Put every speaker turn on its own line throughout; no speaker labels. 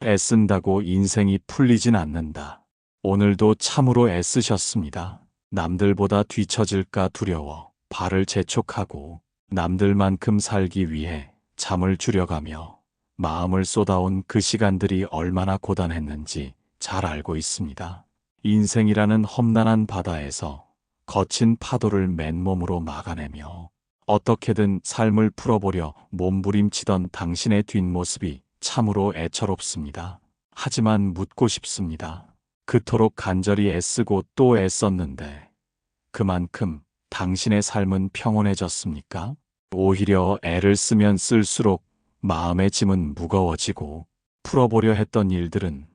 애쓴다고 인생이 풀리진 않는다. 오늘도 참으로 애쓰셨습니다. 남들보다 뒤처질까 두려워 발을 재촉하고 남들만큼 살기 위해 잠을 줄여가며 마음을 쏟아온 그 시간들이 얼마나 고단했는지 잘 알고 있습니다. 인생이라는 험난한 바다에서 거친 파도를 맨몸으로 막아내며 어떻게든 삶을 풀어보려 몸부림치던 당신의 뒷모습이 참으로 애처롭습니다. 하지만 묻고 싶습니다. 그토록 간절히 애쓰고 또 애썼는데 그만큼 당신의 삶은 평온해졌습니까? 오히려 애를 쓰면 쓸수록 마음의 짐은 무거워지고 풀어보려 했던 일들은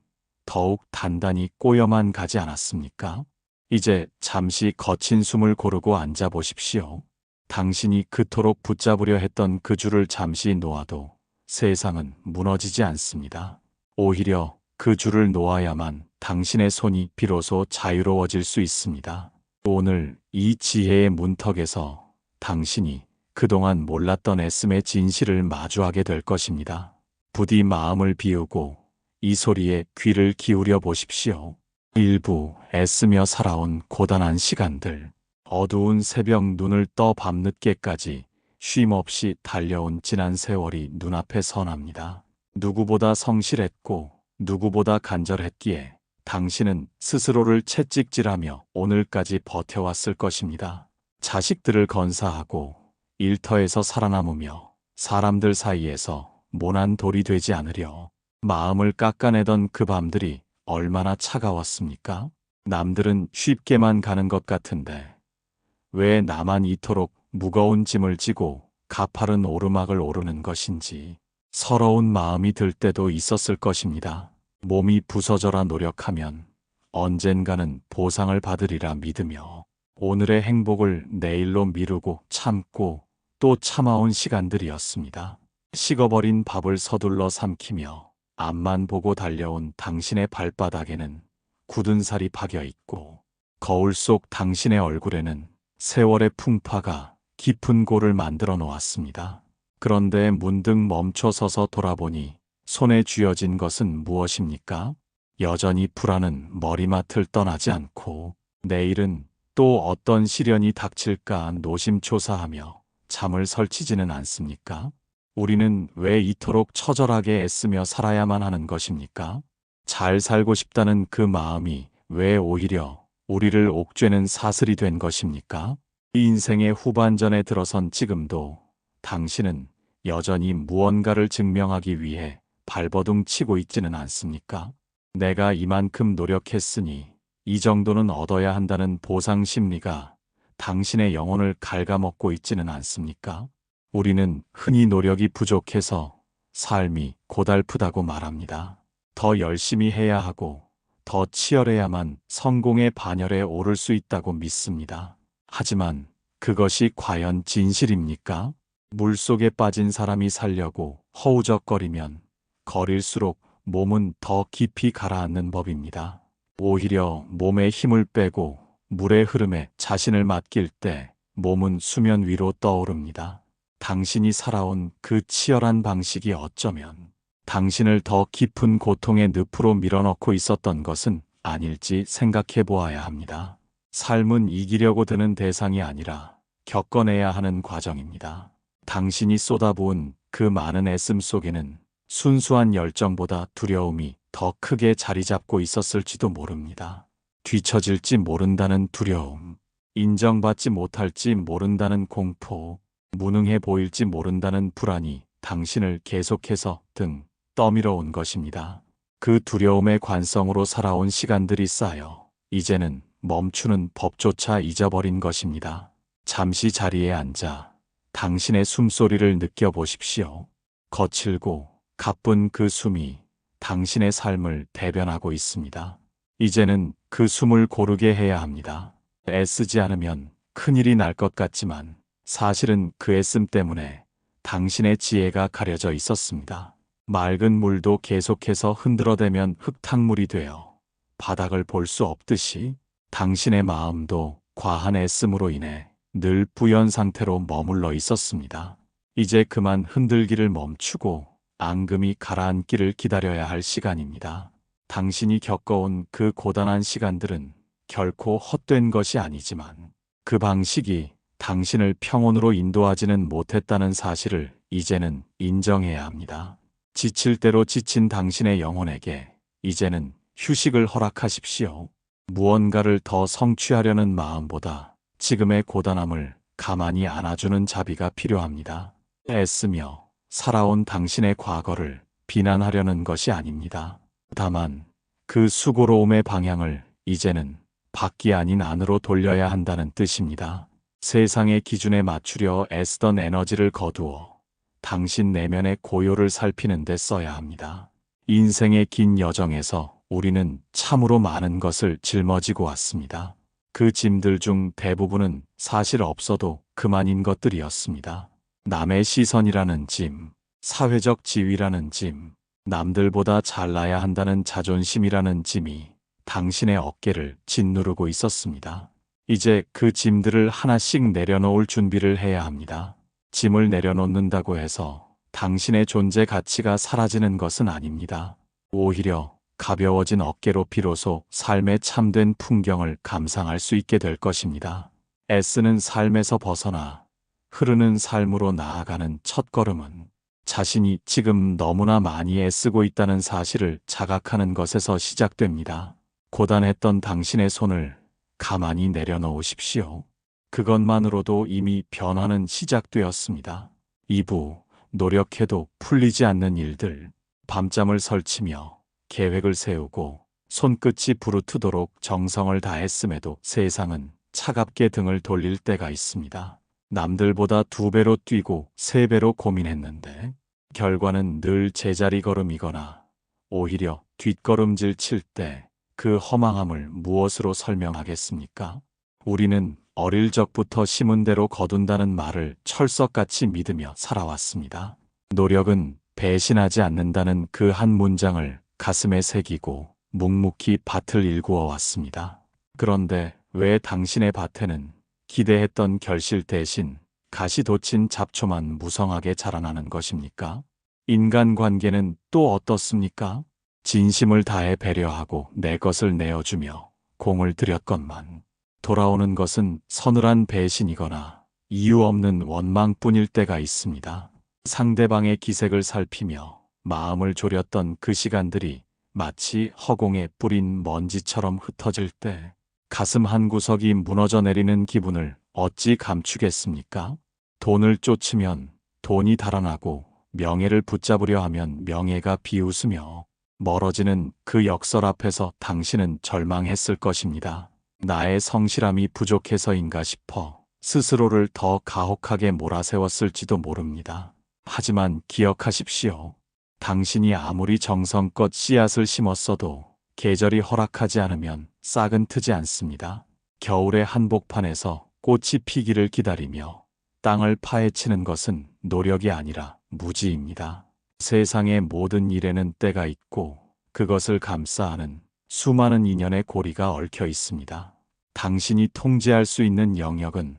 더욱 단단히 꼬여만 가지 않았습니까? 이제 잠시 거친 숨을 고르고 앉아보십시오. 당신이 그토록 붙잡으려 했던 그 줄을 잠시 놓아도 세상은 무너지지 않습니다. 오히려 그 줄을 놓아야만 당신의 손이 비로소 자유로워질 수 있습니다. 오늘 이 지혜의 문턱에서 당신이 그동안 몰랐던 애씀의 진실을 마주하게 될 것입니다. 부디 마음을 비우고 이 소리에 귀를 기울여 보십시오. 일부 애쓰며 살아온 고단한 시간들, 어두운 새벽 눈을 떠 밤늦게까지 쉼없이 달려온 지난 세월이 눈앞에 선합니다. 누구보다 성실했고 누구보다 간절했기에 당신은 스스로를 채찍질하며 오늘까지 버텨왔을 것입니다. 자식들을 건사하고 일터에서 살아남으며 사람들 사이에서 모난 돌이 되지 않으려 마음을 깎아내던 그 밤들이 얼마나 차가웠습니까? 남들은 쉽게만 가는 것 같은데 왜 나만 이토록 무거운 짐을 지고 가파른 오르막을 오르는 것인지 서러운 마음이 들 때도 있었을 것입니다. 몸이 부서져라 노력하면 언젠가는 보상을 받으리라 믿으며 오늘의 행복을 내일로 미루고 참고 또 참아온 시간들이었습니다. 식어버린 밥을 서둘러 삼키며 앞만 보고 달려온 당신의 발바닥에는 굳은 살이 박여 있고 거울 속 당신의 얼굴에는 세월의 풍파가 깊은 골을 만들어 놓았습니다. 그런데 문득 멈춰 서서 돌아보니 손에 쥐어진 것은 무엇입니까? 여전히 불안은 머리맡을 떠나지 않고 내일은 또 어떤 시련이 닥칠까 노심초사하며 잠을 설치지는 않습니까? 우리는 왜 이토록 처절하게 애쓰며 살아야만 하는 것입니까? 잘 살고 싶다는 그 마음이 왜 오히려 우리를 옥죄는 사슬이 된 것입니까? 이 인생의 후반전에 들어선 지금도 당신은 여전히 무언가를 증명하기 위해 발버둥 치고 있지는 않습니까? 내가 이만큼 노력했으니 이 정도는 얻어야 한다는 보상 심리가 당신의 영혼을 갉아먹고 있지는 않습니까? 우리는 흔히 노력이 부족해서 삶이 고달프다고 말합니다. 더 열심히 해야 하고 더 치열해야만 성공의 반열에 오를 수 있다고 믿습니다. 하지만 그것이 과연 진실입니까? 물속에 빠진 사람이 살려고 허우적거리면 거릴수록 몸은 더 깊이 가라앉는 법입니다. 오히려 몸에 힘을 빼고 물의 흐름에 자신을 맡길 때 몸은 수면 위로 떠오릅니다. 당신이 살아온 그 치열한 방식이 어쩌면 당신을 더 깊은 고통의 늪으로 밀어넣고 있었던 것은 아닐지 생각해 보아야 합니다. 삶은 이기려고 드는 대상이 아니라 겪어내야 하는 과정입니다. 당신이 쏟아부은 그 많은 애씀 속에는 순수한 열정보다 두려움이 더 크게 자리 잡고 있었을지도 모릅니다. 뒤처질지 모른다는 두려움, 인정받지 못할지 모른다는 공포, 무능해 보일지 모른다는 불안이 당신을 계속해서 등 떠밀어 온 것입니다. 그 두려움의 관성으로 살아온 시간들이 쌓여 이제는 멈추는 법조차 잊어버린 것입니다. 잠시 자리에 앉아 당신의 숨소리를 느껴보십시오. 거칠고 가쁜 그 숨이 당신의 삶을 대변하고 있습니다. 이제는 그 숨을 고르게 해야 합니다. 애쓰지 않으면 큰일이 날 것 같지만 사실은 그 애씀 때문에 당신의 지혜가 가려져 있었습니다. 맑은 물도 계속해서 흔들어대면 흙탕물이 되어 바닥을 볼 수 없듯이 당신의 마음도 과한 애씀으로 인해 늘 부연 상태로 머물러 있었습니다. 이제 그만 흔들기를 멈추고 앙금이 가라앉기를 기다려야 할 시간입니다. 당신이 겪어온 그 고단한 시간들은 결코 헛된 것이 아니지만 그 방식이 당신을 평온으로 인도하지는 못했다는 사실을 이제는 인정해야 합니다. 지칠 대로 지친 당신의 영혼에게 이제는 휴식을 허락하십시오. 무언가를 더 성취하려는 마음보다 지금의 고단함을 가만히 안아주는 자비가 필요합니다. 애쓰며 살아온 당신의 과거를 비난하려는 것이 아닙니다. 다만 그 수고로움의 방향을 이제는 밖이 아닌 안으로 돌려야 한다는 뜻입니다. 세상의 기준에 맞추려 애쓰던 에너지를 거두어 당신 내면의 고요를 살피는 데 써야 합니다. 인생의 긴 여정에서 우리는 참으로 많은 것을 짊어지고 왔습니다. 그 짐들 중 대부분은 사실 없어도 그만인 것들이었습니다. 남의 시선이라는 짐, 사회적 지위라는 짐, 남들보다 잘나야 한다는 자존심이라는 짐이 당신의 어깨를 짓누르고 있었습니다. 이제 그 짐들을 하나씩 내려놓을 준비를 해야 합니다. 짐을 내려놓는다고 해서 당신의 존재 가치가 사라지는 것은 아닙니다. 오히려 가벼워진 어깨로 비로소 삶의 참된 풍경을 감상할 수 있게 될 것입니다. 애쓰는 삶에서 벗어나 흐르는 삶으로 나아가는 첫걸음은 자신이 지금 너무나 많이 애쓰고 있다는 사실을 자각하는 것에서 시작됩니다. 고단했던 당신의 손을 가만히 내려놓으십시오. 그것만으로도 이미 변화는 시작되었습니다. 2부, 노력해도 풀리지 않는 일들. 밤잠을 설치며 계획을 세우고 손끝이 부르트도록 정성을 다했음에도 세상은 차갑게 등을 돌릴 때가 있습니다. 남들보다 2배로 뛰고 3배로 고민했는데 결과는 늘 제자리 걸음이거나 오히려 뒷걸음질 칠 때 그 허망함을 무엇으로 설명하겠습니까? 우리는 어릴 적부터 심은 대로 거둔다는 말을 철석같이 믿으며 살아왔습니다. 노력은 배신하지 않는다는 그 한 문장을 가슴에 새기고 묵묵히 밭을 일구어 왔습니다. 그런데 왜 당신의 밭에는 기대했던 결실 대신 가시돋친 잡초만 무성하게 자라나는 것입니까? 인간관계는 또 어떻습니까? 진심을 다해 배려하고 내 것을 내어주며 공을 들였건만 돌아오는 것은 서늘한 배신이거나 이유 없는 원망뿐일 때가 있습니다. 상대방의 기색을 살피며 마음을 졸였던 그 시간들이 마치 허공에 뿌린 먼지처럼 흩어질 때 가슴 한구석이 무너져 내리는 기분을 어찌 감추겠습니까? 돈을 쫓으면 돈이 달아나고 명예를 붙잡으려 하면 명예가 비웃으며 멀어지는 그 역설 앞에서 당신은 절망했을 것입니다. 나의 성실함이 부족해서인가 싶어 스스로를 더 가혹하게 몰아세웠을지도 모릅니다. 하지만 기억하십시오. 당신이 아무리 정성껏 씨앗을 심었어도 계절이 허락하지 않으면 싹은 트지 않습니다. 겨울의 한복판에서 꽃이 피기를 기다리며 땅을 파헤치는 것은 노력이 아니라 무지입니다. 세상의 모든 일에는 때가 있고 그것을 감싸 안은 수많은 인연의 고리가 얽혀 있습니다. 당신이 통제할 수 있는 영역은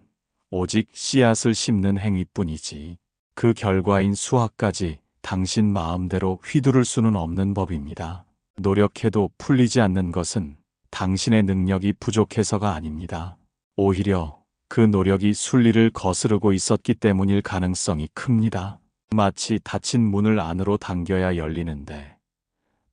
오직 씨앗을 심는 행위뿐이지 그 결과인 수확까지 당신 마음대로 휘두를 수는 없는 법입니다. 노력해도 풀리지 않는 것은 당신의 능력이 부족해서가 아닙니다. 오히려 그 노력이 순리를 거스르고 있었기 때문일 가능성이 큽니다. 마치 닫힌 문을 안으로 당겨야 열리는데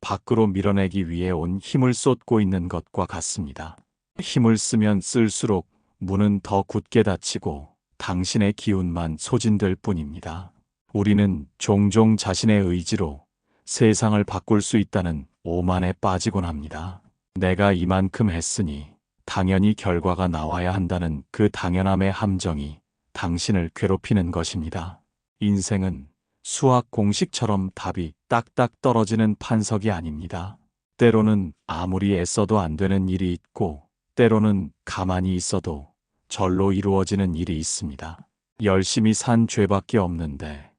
밖으로 밀어내기 위해 온 힘을 쏟고 있는 것과 같습니다. 힘을 쓰면 쓸수록 문은 더 굳게 닫히고 당신의 기운만 소진될 뿐입니다. 우리는 종종 자신의 의지로 세상을 바꿀 수 있다는 오만에 빠지곤 합니다. 내가 이만큼 했으니 당연히 결과가 나와야 한다는 그 당연함의 함정이 당신을 괴롭히는 것입니다. 인생은 수학 공식처럼 답이 딱딱 떨어지는 판석이 아닙니다. 때로는 아무리 애써도 안 되는 일이 있고 때로는 가만히 있어도 절로 이루어지는 일이 있습니다. 열심히 산 죄밖에 없는데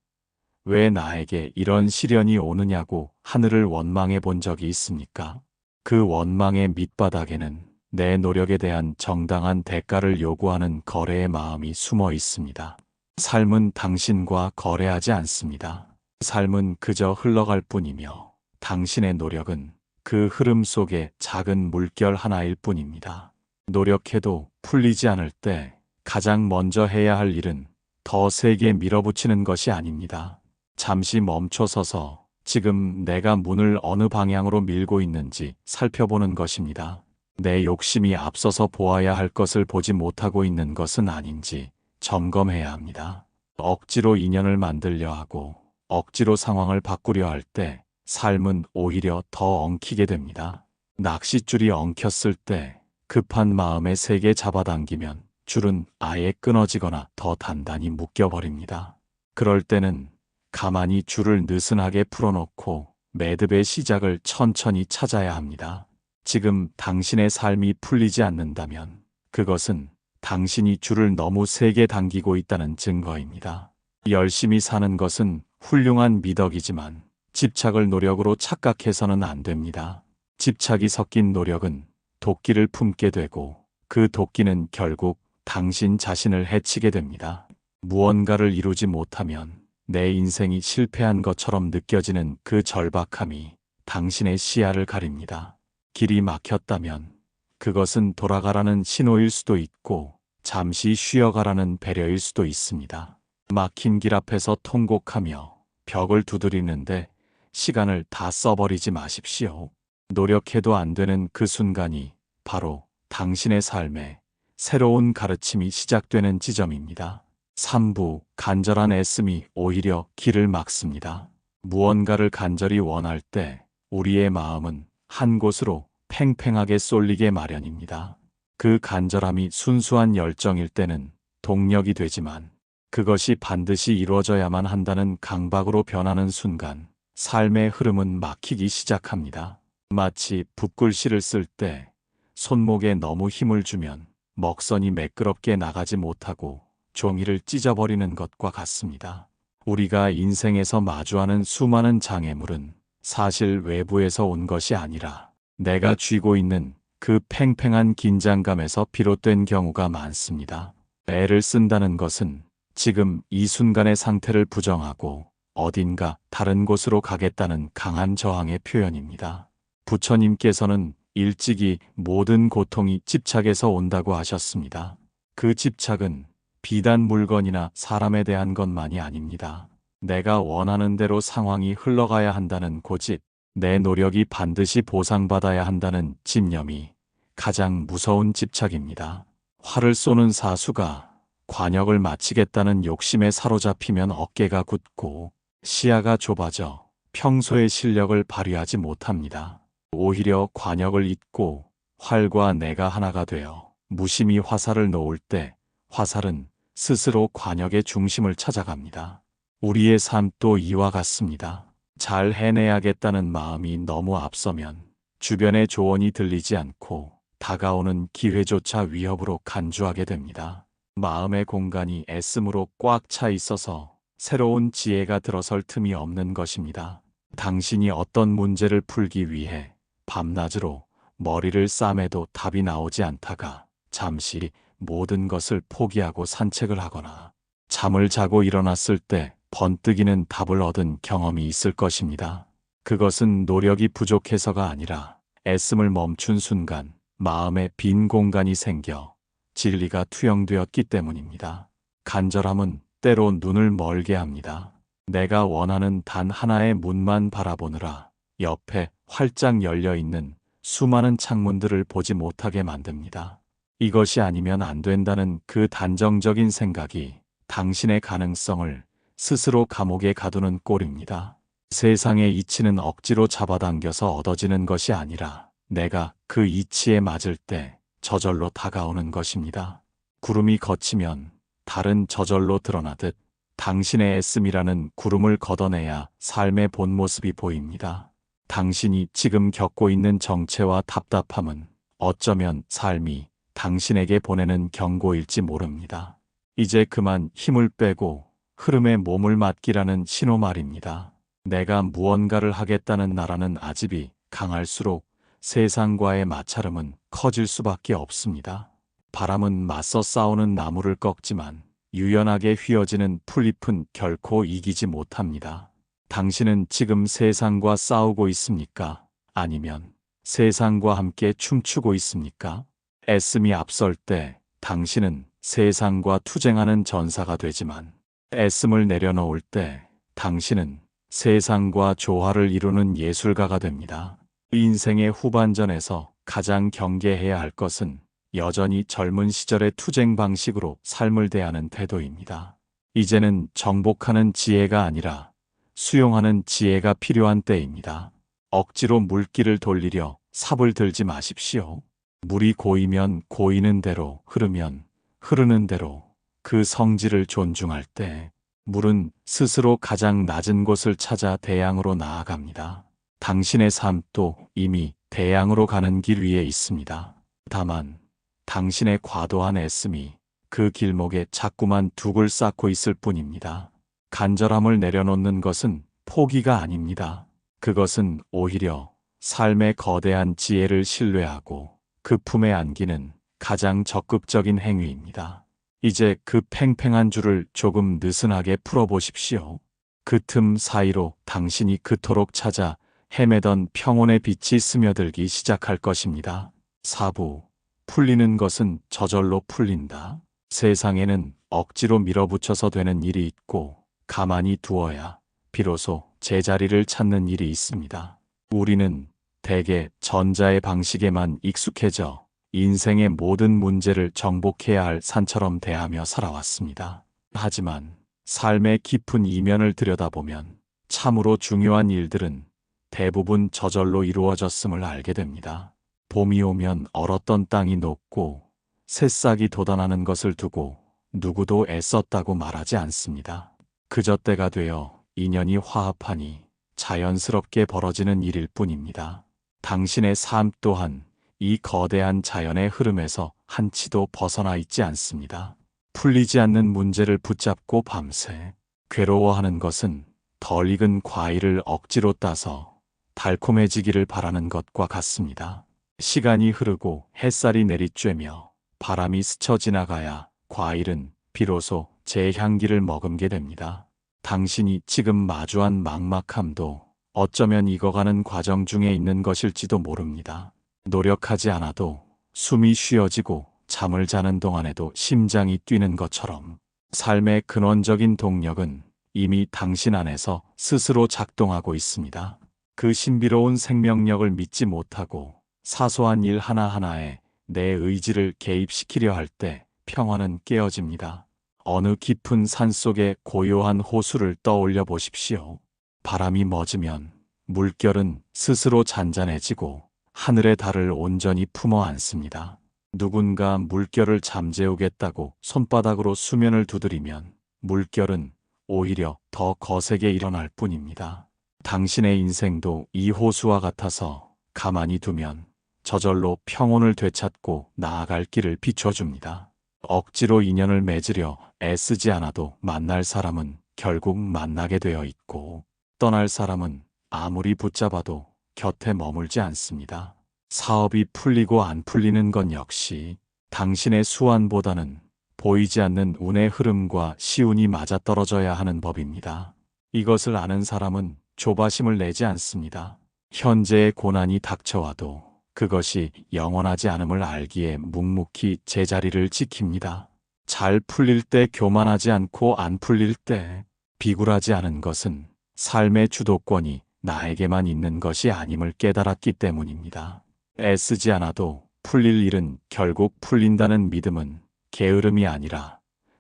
왜 나에게 이런 시련이 오느냐고 하늘을 원망해 본 적이 있습니까? 그 원망의 밑바닥에는 내 노력에 대한 정당한 대가를 요구하는 거래의 마음이 숨어 있습니다. 삶은 당신과 거래하지 않습니다. 삶은 그저 흘러갈 뿐이며 당신의 노력은 그 흐름 속의 작은 물결 하나일 뿐입니다. 노력해도 풀리지 않을 때 가장 먼저 해야 할 일은 더 세게 밀어붙이는 것이 아닙니다. 잠시 멈춰서서 지금 내가 문을 어느 방향으로 밀고 있는지 살펴보는 것입니다. 내 욕심이 앞서서 보아야 할 것을 보지 못하고 있는 것은 아닌지 점검해야 합니다. 억지로 인연을 만들려 하고 억지로 상황을 바꾸려 할 때 삶은 오히려 더 엉키게 됩니다. 낚싯줄이 엉켰을 때 급한 마음에 세게 잡아당기면 줄은 아예 끊어지거나 더 단단히 묶여버립니다. 그럴 때는 가만히 줄을 느슨하게 풀어놓고 매듭의 시작을 천천히 찾아야 합니다. 지금 당신의 삶이 풀리지 않는다면 그것은 당신이 줄을 너무 세게 당기고 있다는 증거입니다. 열심히 사는 것은 훌륭한 미덕이지만 집착을 노력으로 착각해서는 안 됩니다. 집착이 섞인 노력은 도끼를 품게 되고 그 도끼는 결국 당신 자신을 해치게 됩니다. 무언가를 이루지 못하면 내 인생이 실패한 것처럼 느껴지는 그 절박함이 당신의 시야를 가립니다. 길이 막혔다면 그것은 돌아가라는 신호일 수도 있고 잠시 쉬어가라는 배려일 수도 있습니다. 막힌 길 앞에서 통곡하며 벽을 두드리는데 시간을 다 써버리지 마십시오. 노력해도 안 되는 그 순간이 바로 당신의 삶에 새로운 가르침이 시작되는 지점입니다. 3부 간절한 애씀이 오히려 길을 막습니다. 무언가를 간절히 원할 때 우리의 마음은 한 곳으로 팽팽하게 쏠리게 마련입니다. 그 간절함이 순수한 열정일 때는 동력이 되지만 그것이 반드시 이루어져야만 한다는 강박으로 변하는 순간 삶의 흐름은 막히기 시작합니다. 마치 붓글씨를 쓸 때 손목에 너무 힘을 주면 먹선이 매끄럽게 나가지 못하고 종이를 찢어버리는 것과 같습니다. 우리가 인생에서 마주하는 수많은 장애물은 사실 외부에서 온 것이 아니라 내가 쥐고 있는 그 팽팽한 긴장감에서 비롯된 경우가 많습니다. 애를 쓴다는 것은 지금 이 순간의 상태를 부정하고 어딘가 다른 곳으로 가겠다는 강한 저항의 표현입니다. 부처님께서는 일찍이 모든 고통이 집착에서 온다고 하셨습니다. 그 집착은 비단 물건이나 사람에 대한 것만이 아닙니다. 내가 원하는 대로 상황이 흘러가야 한다는 고집, 내 노력이 반드시 보상받아야 한다는 집념이 가장 무서운 집착입니다. 활을 쏘는 사수가 관역을 마치겠다는 욕심에 사로잡히면 어깨가 굳고 시야가 좁아져 평소의 실력을 발휘하지 못합니다. 오히려 관역을 잊고 활과 내가 하나가 되어 무심히 화살을 놓을 때 화살은 스스로 관역의 중심을 찾아갑니다. 우리의 삶도 이와 같습니다. 잘 해내야겠다는 마음이 너무 앞서면 주변의 조언이 들리지 않고 다가오는 기회조차 위협으로 간주하게 됩니다. 마음의 공간이 애씀으로 꽉 차 있어서 새로운 지혜가 들어설 틈이 없는 것입니다. 당신이 어떤 문제를 풀기 위해 밤낮으로 머리를 싸매도 답이 나오지 않다가 잠시 모든 것을 포기하고 산책을 하거나 잠을 자고 일어났을 때 번뜩이는 답을 얻은 경험이 있을 것입니다. 그것은 노력이 부족해서가 아니라 애씀을 멈춘 순간 마음에 빈 공간이 생겨 진리가 투영되었기 때문입니다. 간절함은 때로 눈을 멀게 합니다. 내가 원하는 단 하나의 문만 바라보느라 옆에 활짝 열려있는 수많은 창문들을 보지 못하게 만듭니다. 이것이 아니면 안 된다는 그 단정적인 생각이 당신의 가능성을 스스로 감옥에 가두는 꼴입니다. 세상의 이치는 억지로 잡아당겨서 얻어지는 것이 아니라 내가 그 이치에 맞을 때 저절로 다가오는 것입니다. 구름이 걷히면 달은 저절로 드러나듯 당신의 애씀이라는 구름을 걷어내야 삶의 본 모습이 보입니다. 당신이 지금 겪고 있는 정체와 답답함은 어쩌면 삶이 당신에게 보내는 경고일지 모릅니다. 이제 그만 힘을 빼고 흐름에 몸을 맡기라는 신호 말입니다. 내가 무언가를 하겠다는 나라는 아집이 강할수록 세상과의 마찰음은 커질 수밖에 없습니다. 바람은 맞서 싸우는 나무를 꺾지만 유연하게 휘어지는 풀잎은 결코 이기지 못합니다. 당신은 지금 세상과 싸우고 있습니까? 아니면 세상과 함께 춤추고 있습니까? 애씀이 앞설 때 당신은 세상과 투쟁하는 전사가 되지만 애씀을 내려놓을 때 당신은 세상과 조화를 이루는 예술가가 됩니다. 인생의 후반전에서 가장 경계해야 할 것은 여전히 젊은 시절의 투쟁 방식으로 삶을 대하는 태도입니다. 이제는 정복하는 지혜가 아니라 수용하는 지혜가 필요한 때입니다. 억지로 물길을 돌리려 삽을 들지 마십시오. 물이 고이면 고이는 대로, 흐르면 흐르는 대로 그 성질을 존중할 때 물은 스스로 가장 낮은 곳을 찾아 대양으로 나아갑니다. 당신의 삶도 이미 대양으로 가는 길 위에 있습니다. 다만 당신의 과도한 애씀이 그 길목에 자꾸만 둑을 쌓고 있을 뿐입니다. 간절함을 내려놓는 것은 포기가 아닙니다. 그것은 오히려 삶의 거대한 지혜를 신뢰하고 그 품에 안기는 가장 적극적인 행위입니다. 이제 그 팽팽한 줄을 조금 느슨하게 풀어보십시오. 그 틈 사이로 당신이 그토록 찾아 헤매던 평온의 빛이 스며들기 시작할 것입니다. 사부, 풀리는 것은 저절로 풀린다. 세상에는 억지로 밀어붙여서 되는 일이 있고 가만히 두어야 비로소 제자리를 찾는 일이 있습니다. 우리는 대개 전자의 방식에만 익숙해져 인생의 모든 문제를 정복해야 할 산처럼 대하며 살아왔습니다. 하지만 삶의 깊은 이면을 들여다보면 참으로 중요한 일들은 대부분 저절로 이루어졌음을 알게 됩니다. 봄이 오면 얼었던 땅이 녹고 새싹이 돋아나는 것을 두고 누구도 애썼다고 말하지 않습니다. 그저 때가 되어 인연이 화합하니 자연스럽게 벌어지는 일일 뿐입니다. 당신의 삶 또한 이 거대한 자연의 흐름에서 한치도 벗어나 있지 않습니다. 풀리지 않는 문제를 붙잡고 밤새 괴로워하는 것은 덜 익은 과일을 억지로 따서 달콤해지기를 바라는 것과 같습니다. 시간이 흐르고 햇살이 내리쬐며 바람이 스쳐 지나가야 과일은 비로소 제 향기를 머금게 됩니다. 당신이 지금 마주한 막막함도 어쩌면 익어가는 과정 중에 있는 것일지도 모릅니다. 노력하지 않아도 숨이 쉬어지고 잠을 자는 동안에도 심장이 뛰는 것처럼 삶의 근원적인 동력은 이미 당신 안에서 스스로 작동하고 있습니다. 그 신비로운 생명력을 믿지 못하고 사소한 일 하나하나에 내 의지를 개입시키려 할 때 평화는 깨어집니다. 어느 깊은 산속의 고요한 호수를 떠올려 보십시오. 바람이 멎으면 물결은 스스로 잔잔해지고 하늘의 달을 온전히 품어 안습니다. 누군가 물결을 잠재우겠다고 손바닥으로 수면을 두드리면 물결은 오히려 더 거세게 일어날 뿐입니다. 당신의 인생도 이 호수와 같아서 가만히 두면 저절로 평온을 되찾고 나아갈 길을 비춰줍니다. 억지로 인연을 맺으려 애쓰지 않아도 만날 사람은 결국 만나게 되어 있고 떠날 사람은 아무리 붙잡아도 곁에 머물지 않습니다. 사업이 풀리고 안 풀리는 건 역시 당신의 수완보다는 보이지 않는 운의 흐름과 시운이 맞아떨어져야 하는 법입니다. 이것을 아는 사람은 조바심을 내지 않습니다. 현재의 고난이 닥쳐와도 그것이 영원하지 않음을 알기에 묵묵히 제자리를 지킵니다. 잘 풀릴 때 교만하지 않고 안 풀릴 때 비굴하지 않은 것은 삶의 주도권이 나에게만 있는 것이 아님을 깨달았기 때문입니다. 애쓰지 않아도 풀릴 일은 결국 풀린다는 믿음은 게으름이 아니라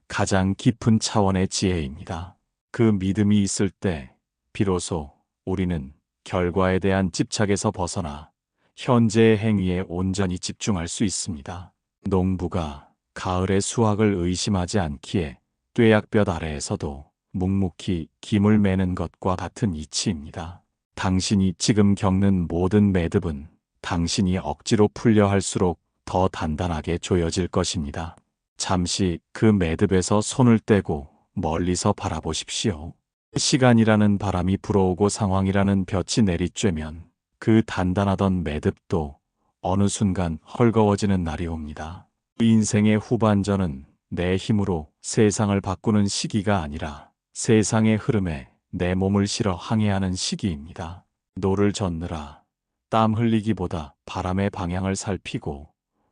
가장 깊은 차원의 지혜입니다. 그 믿음이 있을 때 비로소 우리는 결과에 대한 집착에서 벗어나 현재의 행위에 온전히 집중할 수 있습니다. 농부가 가을의 수확을 의심하지 않기에 뙤약볕 아래에서도 묵묵히 김을 매는 것과 같은 이치입니다. 당신이 지금 겪는 모든 매듭은 당신이 억지로 풀려 할수록 더 단단하게 조여질 것입니다. 잠시 그 매듭에서 손을 떼고 멀리서 바라보십시오. 시간이라는 바람이 불어오고 상황이라는 볕이 내리쬐면 그 단단하던 매듭도 어느 순간 헐거워지는 날이 옵니다. 인생의 후반전은 내 힘으로 세상을 바꾸는 시기가 아니라 세상의 흐름에 내 몸을 실어 항해하는 시기입니다. 노를 젓느라 땀 흘리기보다 바람의 방향을 살피고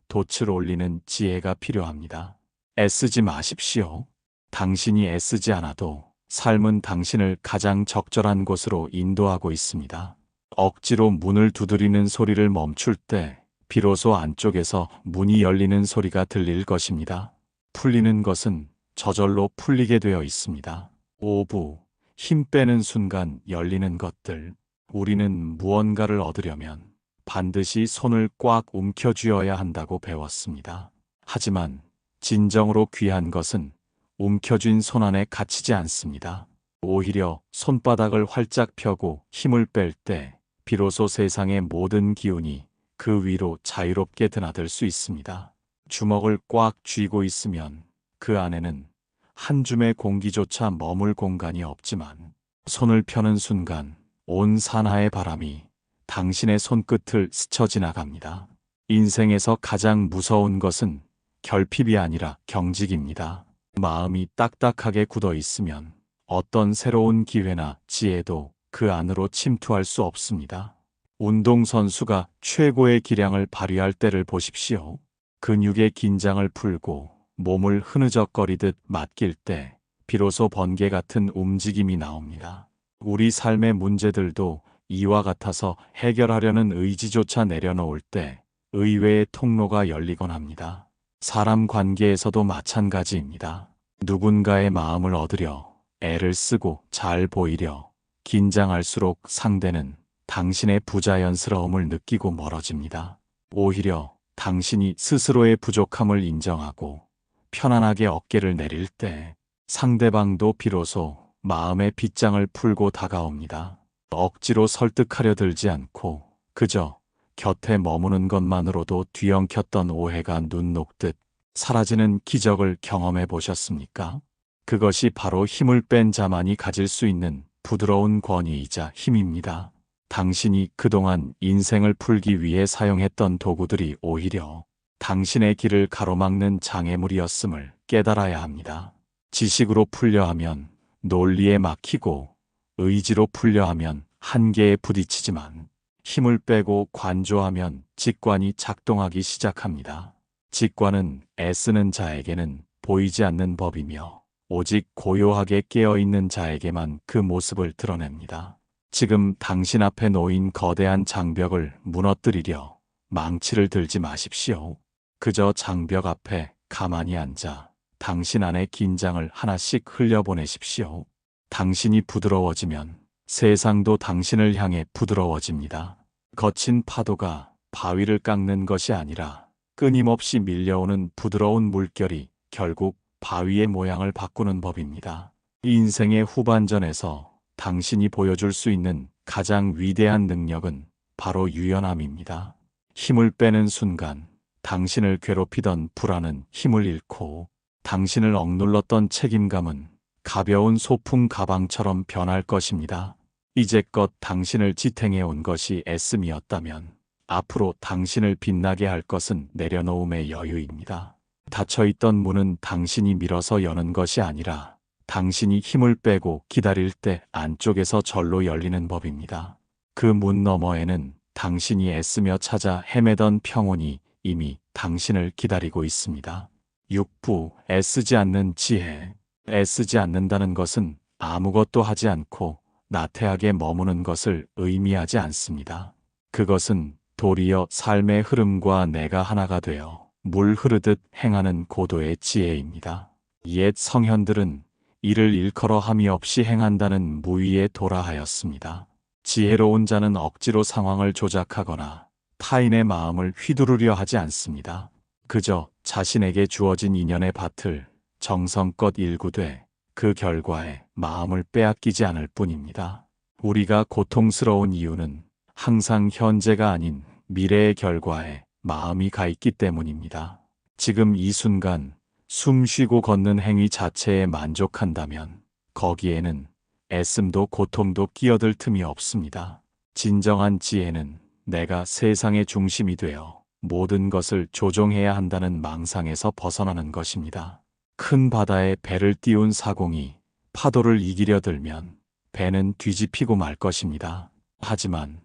돛을 올리는 지혜가 필요합니다. 애쓰지 마십시오. 당신이 애쓰지 않아도 삶은 당신을 가장 적절한 곳으로 인도하고 있습니다. 억지로 문을 두드리는 소리를 멈출 때 비로소 안쪽에서 문이 열리는 소리가 들릴 것입니다. 풀리는 것은 저절로 풀리게 되어 있습니다. 오부, 힘 빼는 순간 열리는 것들. 우리는 무언가를 얻으려면 반드시 손을 꽉 움켜쥐어야 한다고 배웠습니다. 하지만 진정으로 귀한 것은 움켜쥔 손 안에 갇히지 않습니다. 오히려 손바닥을 활짝 펴고 힘을 뺄 때 비로소 세상의 모든 기운이 그 위로 자유롭게 드나들 수 있습니다. 주먹을 꽉 쥐고 있으면 그 안에는 한 줌의 공기조차 머물 공간이 없지만 손을 펴는 순간 온 산하의 바람이 당신의 손끝을 스쳐 지나갑니다. 인생에서 가장 무서운 것은 결핍이 아니라 경직입니다. 마음이 딱딱하게 굳어 있으면 어떤 새로운 기회나 지혜도 그 안으로 침투할 수 없습니다. 운동선수가 최고의 기량을 발휘할 때를 보십시오. 근육의 긴장을 풀고 몸을 흐느적거리듯 맡길 때 비로소 번개 같은 움직임이 나옵니다. 우리 삶의 문제들도 이와 같아서 해결하려는 의지조차 내려놓을 때 의외의 통로가 열리곤 합니다. 사람 관계에서도 마찬가지입니다. 누군가의 마음을 얻으려 애를 쓰고 잘 보이려 긴장할수록 상대는 당신의 부자연스러움을 느끼고 멀어집니다. 오히려 당신이 스스로의 부족함을 인정하고 편안하게 어깨를 내릴 때 상대방도 비로소 마음의 빗장을 풀고 다가옵니다. 억지로 설득하려 들지 않고 그저 곁에 머무는 것만으로도 뒤엉켰던 오해가 눈 녹듯 사라지는 기적을 경험해 보셨습니까? 그것이 바로 힘을 뺀 자만이 가질 수 있는 부드러운 권위이자 힘입니다. 당신이 그동안 인생을 풀기 위해 사용했던 도구들이 오히려 당신의 길을 가로막는 장애물이었음을 깨달아야 합니다. 지식으로 풀려 하면 논리에 막히고 의지로 풀려 하면 한계에 부딪히지만 힘을 빼고 관조하면 직관이 작동하기 시작합니다. 직관은 애쓰는 자에게는 보이지 않는 법이며 오직 고요하게 깨어있는 자에게만 그 모습을 드러냅니다. 지금 당신 앞에 놓인 거대한 장벽을 무너뜨리려 망치를 들지 마십시오. 그저 장벽 앞에 가만히 앉아 당신 안의 긴장을 하나씩 흘려보내십시오. 당신이 부드러워지면 세상도 당신을 향해 부드러워집니다. 거친 파도가 바위를 깎는 것이 아니라 끊임없이 밀려오는 부드러운 물결이 결국 바위의 모양을 바꾸는 법입니다. 인생의 후반전에서 당신이 보여줄 수 있는 가장 위대한 능력은 바로 유연함입니다. 힘을 빼는 순간 당신을 괴롭히던 불안은 힘을 잃고 당신을 억눌렀던 책임감은 가벼운 소품 가방처럼 변할 것입니다. 이제껏 당신을 지탱해 온 것이 애씀이었다면 앞으로 당신을 빛나게 할 것은 내려놓음의 여유입니다. 닫혀있던 문은 당신이 밀어서 여는 것이 아니라 당신이 힘을 빼고 기다릴 때 안쪽에서 절로 열리는 법입니다. 그 문 너머에는 당신이 애쓰며 찾아 헤매던 평온이 이미 당신을 기다리고 있습니다. 6부 애쓰지 않는 지혜. 애쓰지 않는다는 것은 아무것도 하지 않고 나태하게 머무는 것을 의미하지 않습니다. 그것은 도리어 삶의 흐름과 내가 하나가 되어 물 흐르듯 행하는 고도의 지혜입니다. 옛 성현들은 이를 일컬어 함이 없이 행한다는 무위에 도라하였습니다. 지혜로운 자는 억지로 상황을 조작하거나 타인의 마음을 휘두르려 하지 않습니다. 그저 자신에게 주어진 인연의 밭을 정성껏 일구되 그 결과에 마음을 빼앗기지 않을 뿐입니다. 우리가 고통스러운 이유는 항상 현재가 아닌 미래의 결과에 마음이 가 있기 때문입니다. 지금 이 순간 숨 쉬고 걷는 행위 자체에 만족한다면 거기에는 애씀도 고통도 끼어들 틈이 없습니다. 진정한 지혜는 내가 세상의 중심이 되어 모든 것을 조종해야 한다는 망상에서 벗어나는 것입니다. 큰 바다에 배를 띄운 사공이 파도를 이기려 들면 배는 뒤집히고 말 것입니다. 하지만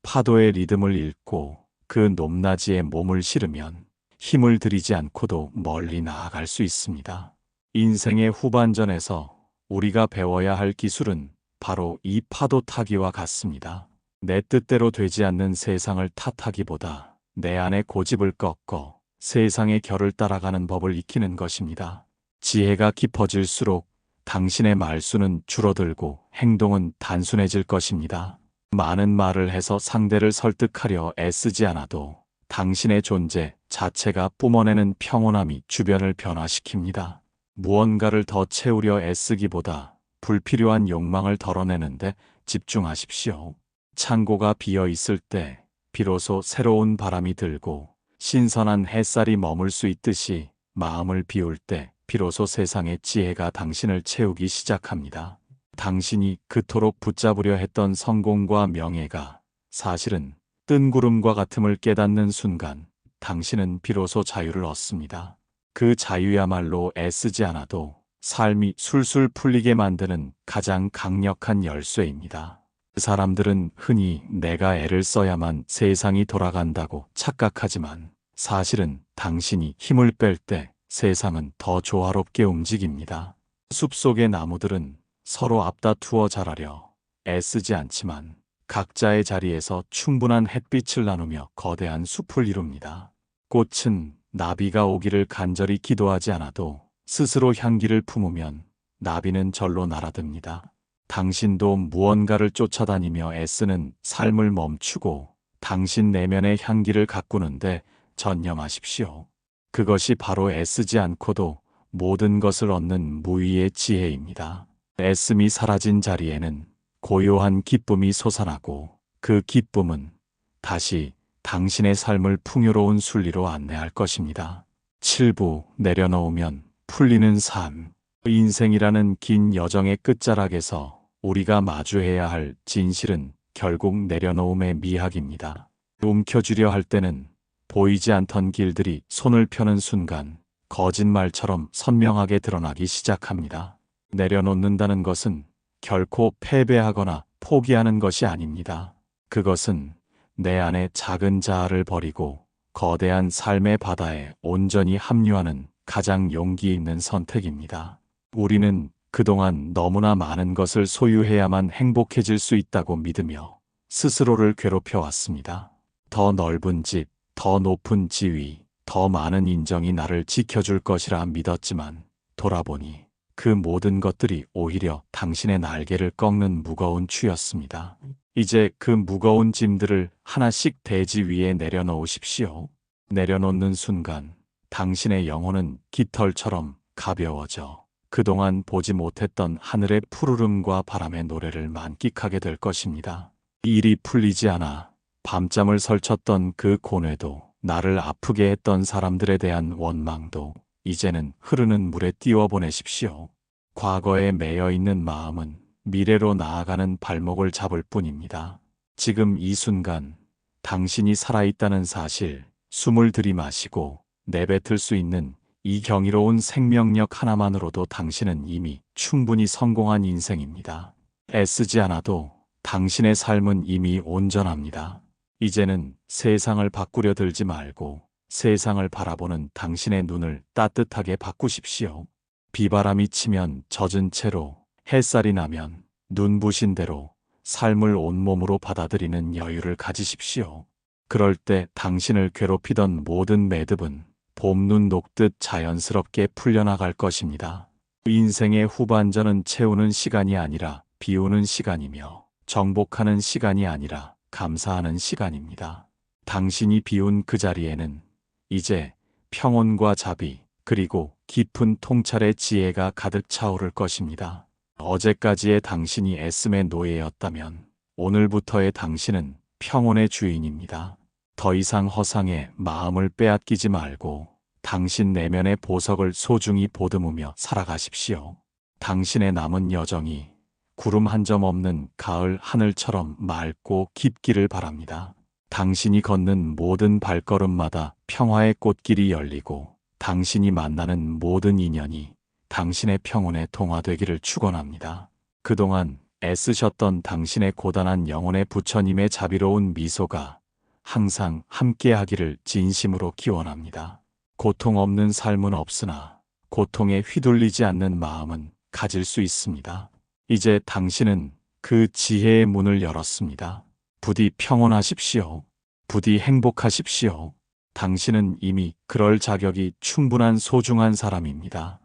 파도의 리듬을 읽고 그 높낮이에 몸을 실으면 힘을 들이지 않고도 멀리 나아갈 수 있습니다. 인생의 후반전에서 우리가 배워야 할 기술은 바로 이 파도 타기와 같습니다. 내 뜻대로 되지 않는 세상을 탓하기보다 내 안의 고집을 꺾어 세상의 결을 따라가는 법을 익히는 것입니다. 지혜가 깊어질수록 당신의 말수는 줄어들고 행동은 단순해질 것입니다. 많은 말을 해서 상대를 설득하려 애쓰지 않아도 당신의 존재 자체가 뿜어내는 평온함이 주변을 변화시킵니다. 무언가를 더 채우려 애쓰기보다 불필요한 욕망을 덜어내는데 집중하십시오. 창고가 비어 있을 때 비로소 새로운 바람이 들고 신선한 햇살이 머물 수 있듯이 마음을 비울 때 비로소 세상의 지혜가 당신을 채우기 시작합니다. 당신이 그토록 붙잡으려 했던 성공과 명예가 사실은 뜬구름과 같음을 깨닫는 순간 당신은 비로소 자유를 얻습니다. 그 자유야말로 애쓰지 않아도 삶이 술술 풀리게 만드는 가장 강력한 열쇠입니다. 사람들은 흔히 내가 애를 써야만 세상이 돌아간다고 착각하지만 사실은 당신이 힘을 뺄 때 세상은 더 조화롭게 움직입니다. 숲속의 나무들은 서로 앞다투어 자라려 애쓰지 않지만 각자의 자리에서 충분한 햇빛을 나누며 거대한 숲을 이룹니다. 꽃은 나비가 오기를 간절히 기도하지 않아도 스스로 향기를 품으면 나비는 절로 날아듭니다. 당신도 무언가를 쫓아다니며 애쓰는 삶을 멈추고 당신 내면의 향기를 가꾸는데 전념하십시오. 그것이 바로 애쓰지 않고도 모든 것을 얻는 무위의 지혜입니다. 애씀이 사라진 자리에는 고요한 기쁨이 솟아나고 그 기쁨은 다시 당신의 삶을 풍요로운 순리로 안내할 것입니다. 7부 내려놓으면 풀리는 삶. 인생이라는 긴 여정의 끝자락에서 우리가 마주해야 할 진실은 결국 내려놓음의 미학입니다. 움켜쥐려 할 때는 보이지 않던 길들이 손을 펴는 순간 거짓말처럼 선명하게 드러나기 시작합니다. 내려놓는다는 것은 결코 패배하거나 포기하는 것이 아닙니다. 그것은 내 안의 작은 자아를 버리고 거대한 삶의 바다에 온전히 합류하는 가장 용기 있는 선택입니다. 우리는 그동안 너무나 많은 것을 소유해야만 행복해질 수 있다고 믿으며 스스로를 괴롭혀 왔습니다. 더 넓은 집, 더 높은 지위, 더 많은 인정이 나를 지켜줄 것이라 믿었지만 돌아보니 그 모든 것들이 오히려 당신의 날개를 꺾는 무거운 추였습니다. 이제 그 무거운 짐들을 하나씩 대지 위에 내려놓으십시오. 내려놓는 순간 당신의 영혼은 깃털처럼 가벼워져 그동안 보지 못했던 하늘의 푸르름과 바람의 노래를 만끽하게 될 것입니다. 일이 풀리지 않아 밤잠을 설쳤던 그 고뇌도 나를 아프게 했던 사람들에 대한 원망도 이제는 흐르는 물에 띄워보내십시오. 과거에 매여 있는 마음은 미래로 나아가는 발목을 잡을 뿐입니다. 지금 이 순간 당신이 살아있다는 사실, 숨을 들이마시고 내뱉을 수 있는 이 경이로운 생명력 하나만으로도 당신은 이미 충분히 성공한 인생입니다. 애쓰지 않아도 당신의 삶은 이미 온전합니다. 이제는 세상을 바꾸려 들지 말고 세상을 바라보는 당신의 눈을 따뜻하게 바꾸십시오. 비바람이 치면 젖은 채로, 햇살이 나면 눈부신 대로 삶을 온몸으로 받아들이는 여유를 가지십시오. 그럴 때 당신을 괴롭히던 모든 매듭은 봄눈 녹듯 자연스럽게 풀려나갈 것입니다. 인생의 후반전은 채우는 시간이 아니라 비우는 시간이며 정복하는 시간이 아니라 감사하는 시간입니다. 당신이 비운 그 자리에는 이제 평온과 자비 그리고 깊은 통찰의 지혜가 가득 차오를 것입니다. 어제까지의 당신이 애씀의 노예였다면 오늘부터의 당신은 평온의 주인입니다. 더 이상 허상에 마음을 빼앗기지 말고 당신 내면의 보석을 소중히 보듬으며 살아가십시오. 당신의 남은 여정이 구름 한 점 없는 가을 하늘처럼 맑고 깊기를 바랍니다. 당신이 걷는 모든 발걸음마다 평화의 꽃길이 열리고 당신이 만나는 모든 인연이 당신의 평온에 동화되기를 축원합니다. 그동안 애쓰셨던 당신의 고단한 영혼의 부처님의 자비로운 미소가 항상 함께하기를 진심으로 기원합니다. 고통 없는 삶은 없으나 고통에 휘둘리지 않는 마음은 가질 수 있습니다. 이제 당신은 그 지혜의 문을 열었습니다. 부디 평온하십시오. 부디 행복하십시오. 당신은 이미 그럴 자격이 충분한 소중한 사람입니다.